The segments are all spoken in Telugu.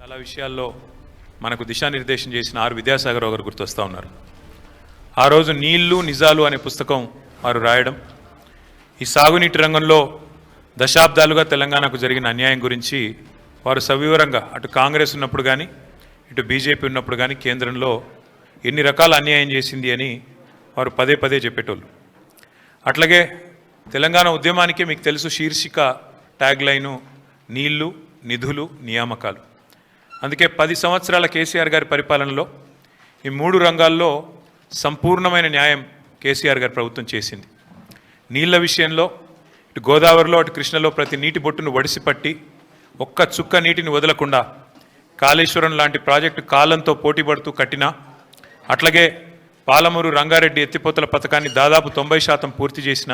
చాలా విషయాల్లో మనకు దిశానిర్దేశం చేసిన ఆర్ విద్యాసాగర్ గారు గుర్తొస్తూ ఉన్నారు. ఆ రోజు నీళ్లు నిజాలు అనే పుస్తకం వారు రాయడం, ఈ సాగునీటి రంగంలో దశాబ్దాలుగా తెలంగాణకు జరిగిన అన్యాయం గురించి వారు సవివరంగా అటు కాంగ్రెస్ ఉన్నప్పుడు కానీ ఇటు బీజేపీ ఉన్నప్పుడు కానీ కేంద్రంలో ఎన్ని రకాల అన్యాయం చేసింది అని వారు పదే పదే చెప్పేటోళ్ళు. అట్లాగే తెలంగాణ ఉద్యమానికే మీకు తెలుసు శీర్షిక ట్యాగ్ లైను నీళ్లు నిధులు నియామకాలు. అందుకే 10 సంవత్సరాల కేసీఆర్ గారి పరిపాలనలో ఈ 3 రంగాల్లో సంపూర్ణమైన న్యాయం కేసీఆర్ గారి ప్రభుత్వం చేసింది. నీళ్ల విషయంలో ఇటు గోదావరిలో అటు కృష్ణలో ప్రతి నీటి బొట్టును వడిసిపట్టి ఒక్క చుక్క నీటిని వదలకుండా కాళేశ్వరం లాంటి ప్రాజెక్టు కాలంతో పోటీపడుతూ కట్టినా, అట్లాగే పాలమూరు రంగారెడ్డి ఎత్తిపోతల పథకాన్ని దాదాపు 90% పూర్తి చేసిన,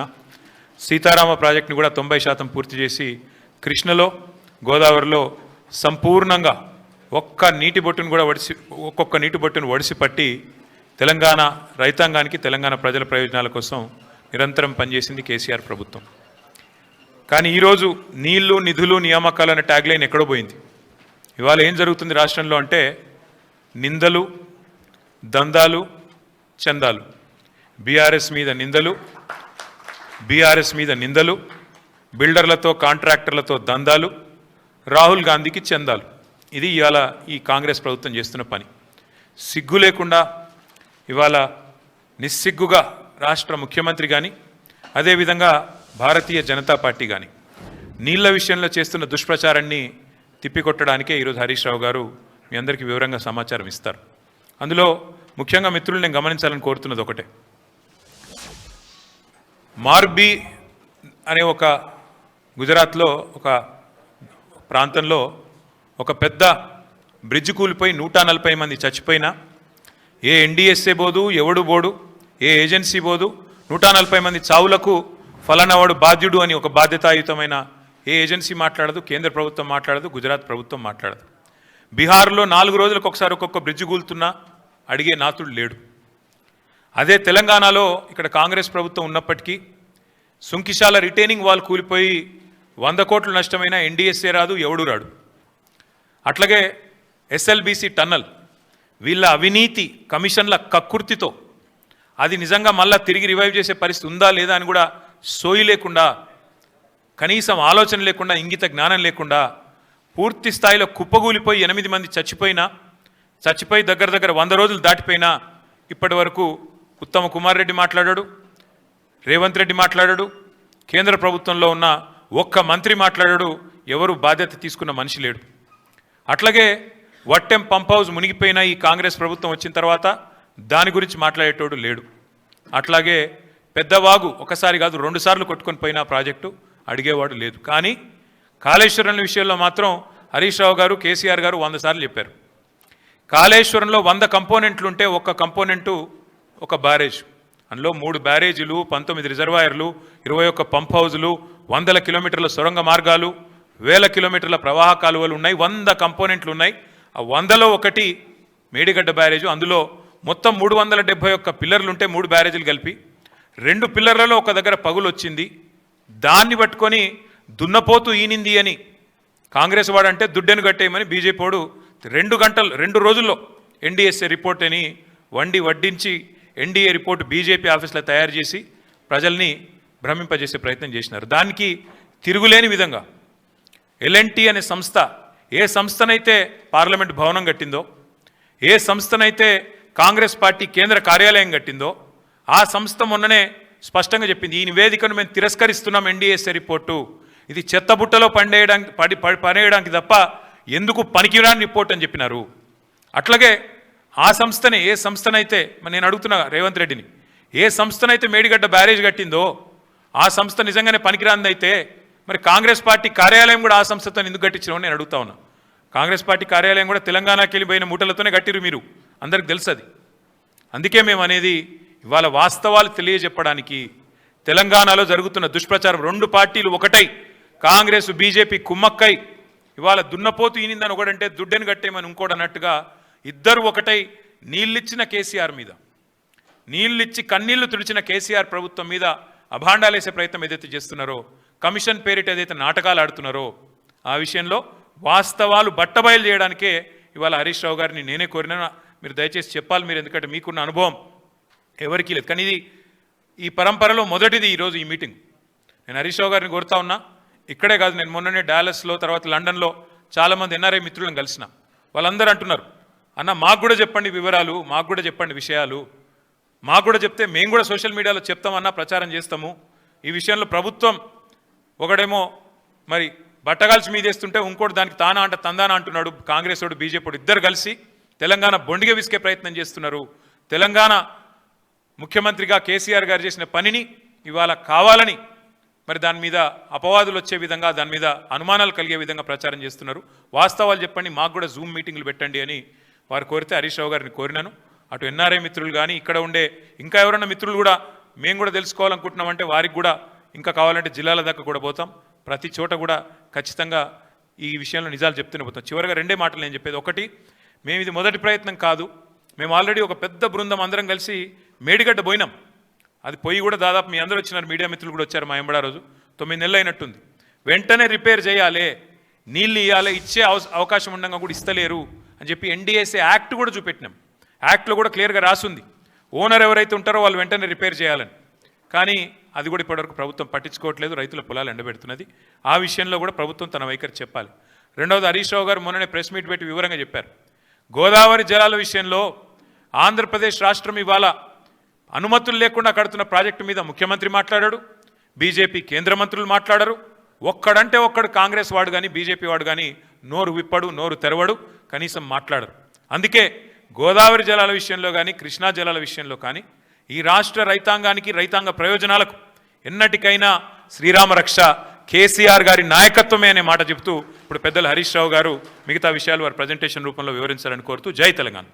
సీతారామ ప్రాజెక్టుని కూడా 90% పూర్తి చేసి కృష్ణలో గోదావరిలో సంపూర్ణంగా ఒక్కొక్క నీటి బొట్టును వడిసిపట్టి తెలంగాణ రైతాంగానికి తెలంగాణ ప్రజల ప్రయోజనాల కోసం నిరంతరం పనిచేసింది కేసీఆర్ ప్రభుత్వం. కానీ ఈరోజు నీళ్లు నిధులు నియామకాలు అనే ట్యాగ్ లైన్ ఎక్కడో పోయింది. ఇవాళ ఏం జరుగుతుంది రాష్ట్రంలో అంటే నిందలు, దందాలు, చందాలు. బీఆర్ఎస్ మీద నిందలు, బిల్డర్లతో కాంట్రాక్టర్లతో దందాలు, రాహుల్ గాంధీకి చందాలు. ఇది ఇవాళ ఈ కాంగ్రెస్ ప్రభుత్వం చేస్తున్న పని. సిగ్గు లేకుండా ఇవాళ నిస్సిగ్గుగా రాష్ట్ర ముఖ్యమంత్రి కానీ అదేవిధంగా భారతీయ జనతా పార్టీ కానీ నీళ్ల విషయంలో చేస్తున్న దుష్ప్రచారాన్ని తిప్పికొట్టడానికే ఈరోజు హరీష్ రావు గారు మీ అందరికీ వివరంగా సమాచారం ఇస్తారు. అందులో ముఖ్యంగా మిత్రులు నేను గమనించాలని కోరుతున్నది ఒకటే. మార్బీ అనే ఒక గుజరాత్లో ఒక ప్రాంతంలో ఒక పెద్ద బ్రిడ్జ్ కూలిపోయి 140 మంది చచ్చిపోయినా ఏ ఎన్డీఎస్ఏ బోదు, ఎవడు బోడు, ఏ ఏజెన్సీ బోదు, 140 మంది చావులకు ఫలానావాడు బాధ్యుడు అని ఒక బాధ్యతాయుతమైన ఏ ఏజెన్సీ మాట్లాడదు, కేంద్ర ప్రభుత్వం మాట్లాడదు, గుజరాత్ ప్రభుత్వం మాట్లాడదు. బీహార్లో 4 రోజులకు ఒకసారి ఒక్కొక్క బ్రిడ్జ్ కూలుతున్నా అడిగే నాతుడు లేడు. అదే తెలంగాణలో ఇక్కడ కాంగ్రెస్ ప్రభుత్వం ఉన్నప్పటికీ సుంకిశాల రిటైనింగ్ వాల్ కూలిపోయి 100 కోట్లు నష్టమైన ఎన్డీఎస్ఏ రాదు, ఎవడు రాడు. అట్లాగే ఎస్ఎల్బీసీ టన్నల్ వీళ్ళ అవినీతి కమిషన్ల కక్కుర్తితో అది నిజంగా మళ్ళా తిరిగి రివైవ్ చేసే పరిస్థితి ఉందా లేదా అని కూడా సోయి లేకుండా, కనీసం ఆలోచన లేకుండా, ఇంగిత జ్ఞానం లేకుండా పూర్తి స్థాయిలో కుప్పగూలిపోయి 8 మంది చచ్చిపోయి దగ్గర 100 రోజులు దాటిపోయినా ఇప్పటి వరకు ఉత్తమ కుమార్ రెడ్డి మాట్లాడాడు, రేవంత్ రెడ్డి మాట్లాడాడు, కేంద్ర ప్రభుత్వంలో ఉన్న ఒక్క మంత్రి మాట్లాడాడు, ఎవరు బాధ్యత తీసుకున్న మనిషి లేడు. అట్లాగే వట్టెం పంప్ హౌస్ మునిగిపోయిన ఈ కాంగ్రెస్ ప్రభుత్వం వచ్చిన తర్వాత దాని గురించి మాట్లాడేటోడు లేడు. అట్లాగే పెద్దవాగు ఒకసారి కాదు 2 సార్లు కొట్టుకొని పోయిన ప్రాజెక్టు అడిగేవాడు లేదు. కానీ కాళేశ్వరం విషయంలో మాత్రం హరీష్ రావు గారు, కేసీఆర్ గారు 100 సార్లు చెప్పారు. కాళేశ్వరంలో 100 కంపోనెంట్లు ఉంటే ఒక్క కంపోనెంటు ఒక బ్యారేజ్, అందులో 3 బ్యారేజీలు, 19 రిజర్వాయర్లు, 21 పంప్ హౌజులు, 100 కిలోమీటర్ల సొరంగ మార్గాలు, 1000 కిలోమీటర్ల ప్రవాహ కాలువలు ఉన్నాయి, 100 కంపోనెంట్లు ఉన్నాయి. ఆ 100లో ఒకటి మేడిగడ్డ బ్యారేజు. అందులో మొత్తం 371 పిల్లర్లు ఉంటే 3 బ్యారేజీలు కలిపి 2 పిల్లర్లలో ఒక దగ్గర పగులు వచ్చింది. దాన్ని పట్టుకొని దున్నపోతూ ఈనింది అని కాంగ్రెస్ వాడంటే దుడ్డెను కట్టేయమని బీజేపీ వాడు 2 రోజుల్లో ఎన్డీఎస్ఏ రిపోర్ట్ అని వడ్డించి ఎన్డీఏ రిపోర్టు బీజేపీ ఆఫీస్లో తయారు చేసి ప్రజల్ని భ్రమింపజేసే ప్రయత్నం చేసినారు. దానికి తిరుగులేని విధంగా ఎల్ఎన్టీ అనే సంస్థ ఏ సంస్థనైతే పార్లమెంట్ భవనం కట్టిందో, ఏ సంస్థనైతే కాంగ్రెస్ పార్టీ కేంద్ర కార్యాలయం కట్టిందో ఆ సంస్థ మొన్ననే స్పష్టంగా చెప్పింది, ఈ నివేదికను మేము తిరస్కరిస్తున్నాం, ఎన్డీఎస్ఏ రిపోర్టు ఇది చెత్తబుట్టలో పడేయడానికి తప్ప ఎందుకు పనికిరాని రిపోర్ట్ అని చెప్పినారు. అట్లాగే ఆ సంస్థనే ఏ సంస్థనైతే నేను అడుగుతున్నా రేవంత్ రెడ్డిని, ఏ సంస్థనైతే మేడిగడ్డ బ్యారేజ్ కట్టిందో ఆ సంస్థ నిజంగానే పనికిరాందైతే మరి కాంగ్రెస్ పార్టీ కార్యాలయం కూడా ఆ సంస్థతో ఎందుకు కట్టించినామని నేను అడుగుతా ఉన్నా. కాంగ్రెస్ పార్టీ కార్యాలయం కూడా తెలంగాణకి వెళ్ళిపోయిన మూటలతోనే కట్టిరు, మీరు అందరికి తెలుసు అది. అందుకే మేము అనేది ఇవాళ వాస్తవాలు తెలియజెప్పడానికి తెలంగాణలో జరుగుతున్న దుష్ప్రచారం 2 పార్టీలు ఒకటై కాంగ్రెస్ బీజేపీ కుమ్మక్కై ఇవాళ దున్నపోతు ఈనిందని ఒకడంటే దుడ్డెను కట్టేయమని ఇంకోటి అన్నట్టుగా ఇద్దరు ఒకటై నీళ్ళిచ్చిన కేసీఆర్ మీద, నీళ్ళిచ్చి కన్నీళ్లు తుడిచిన కేసీఆర్ ప్రభుత్వం మీద అభాండాలేసే ప్రయత్నం ఏదైతే చేస్తున్నారో, కమిషన్ పేరిట ఏదైతే నాటకాలు ఆడుతున్నారో ఆ విషయంలో వాస్తవాలు బట్టబయలు చేయడానికే ఇవాళ హరీష్ రావు గారిని నేనే కోరినా. మీరు దయచేసి చెప్పాలి, మీరు ఎందుకంటే మీకున్న అనుభవం ఎవరికీ లేదు. కానీ ఇది ఈ పరంపరలో మొదటిది ఈరోజు ఈ మీటింగ్. నేను హరీష్ రావు గారిని కోరుతా ఉన్నా, ఇక్కడే కాదు, నేను మొన్ననే డాలస్లో తర్వాత లండన్లో చాలామంది ఎన్ఆర్ఐ మిత్రులను కలిసిన. వాళ్ళందరూ అంటున్నారు, అన్న మాకు కూడా చెప్పండి వివరాలు, మాకు కూడా చెప్పండి విషయాలు, మాకు కూడా చెప్తే మేము కూడా సోషల్ మీడియాలో చెప్తామన్నా, ప్రచారం చేస్తాము. ఈ విషయంలో ప్రభుత్వం ఒకడేమో మరి బట్టగాల్చి మీదేస్తుంటే ఇంకోటి దానికి తానా అంట తందానా అంటున్నాడు. కాంగ్రెస్ వాడు బీజేపీ వాడు ఇద్దరు కలిసి తెలంగాణ బొండిగా విసికే ప్రయత్నం చేస్తున్నారు. తెలంగాణ ముఖ్యమంత్రిగా కేసీఆర్ గారు చేసిన పనిని ఇవాళ కావాలని మరి దాని మీద అపవాదులు వచ్చే విధంగా, దాని మీద అనుమానాలు కలిగే విధంగా ప్రచారం చేస్తున్నారు. వాస్తవాలు చెప్పండి, మాకు కూడా జూమ్ మీటింగ్లు పెట్టండి అని వారు కోరితే హరీష్ రావు గారిని కోరినాను. అటు ఎన్ఆర్ఐ మిత్రులు కానీ ఇక్కడ ఉండే ఇంకా ఎవరైనా మిత్రులు కూడా మేము కూడా తెలుసుకోవాలనుకుంటున్నామంటే వారికి కూడా ఇంకా కావాలంటే జిల్లాల దాకా కూడా పోతాం. ప్రతి చోట కూడా ఖచ్చితంగా ఈ విషయంలో నిజాలు చెప్తూనే పోతాం. చివరిగా రెండే మాటలు నేను చెప్పేది. ఒకటి, మేము ఇది మొదటి ప్రయత్నం కాదు. మేము ఆల్రెడీ ఒక పెద్ద బృందం అందరం కలిసి మేడిగడ్డ పోయినాం. అది పోయి కూడా దాదాపు మీ అందరూ వచ్చినారు, మీడియా మిత్రులు కూడా వచ్చారు. మా ఎంబడా రోజు 9 నెలలు అయినట్టుంది. వెంటనే రిపేర్ చేయాలి, నీళ్ళు ఇవ్వాలి, ఇచ్చే అవకాశం ఉండగా కూడా ఇస్తలేరు అని చెప్పి ఎన్డీఎస్ఏ యాక్ట్ కూడా చూపెట్టినాం. యాక్ట్లో కూడా క్లియర్గా రాసుంది, ఓనర్ ఎవరైతే ఉంటారో వాళ్ళు వెంటనే రిపేర్ చేయాలని. కానీ అది కూడా ఇప్పటివరకు ప్రభుత్వం పట్టించుకోవట్లేదు, రైతుల పొలాలు ఎండబెడుతున్నది. ఆ విషయంలో కూడా ప్రభుత్వం తన వైఖరి చెప్పాలి. రెండవది, హరీష్ రావు గారు మొన్ననే ప్రెస్ మీట్ పెట్టి వివరంగా చెప్పారు. గోదావరి జలాల విషయంలో ఆంధ్రప్రదేశ్ రాష్ట్రం ఇవాళ అనుమతులు లేకుండా కడుతున్న ప్రాజెక్టు మీద ముఖ్యమంత్రి మాట్లాడాడు, బీజేపీ కేంద్ర మంత్రులు మాట్లాడరు. ఒక్కడంటే ఒక్కడు కాంగ్రెస్ వాడు కానీ బీజేపీ వాడు కానీ నోరు విప్పడు, నోరు తెరవడు, కనీసం మాట్లాడరు. అందుకే గోదావరి జలాల విషయంలో కానీ కృష్ణా జలాల విషయంలో కానీ ఈ రాష్ట్ర రైతాంగానికి, రైతాంగ ప్రయోజనాలకు ఎన్నటికైనా శ్రీరామ రక్ష కేసీఆర్ గారి నాయకత్వమే అనే మాట చెబుతూ ఇప్పుడు పెద్దలు హరీష్ రావు గారు మిగతా విషయాలు వారి ప్రజెంటేషన్ రూపంలో వివరించాలని కోరుతూ జై తెలంగాణ.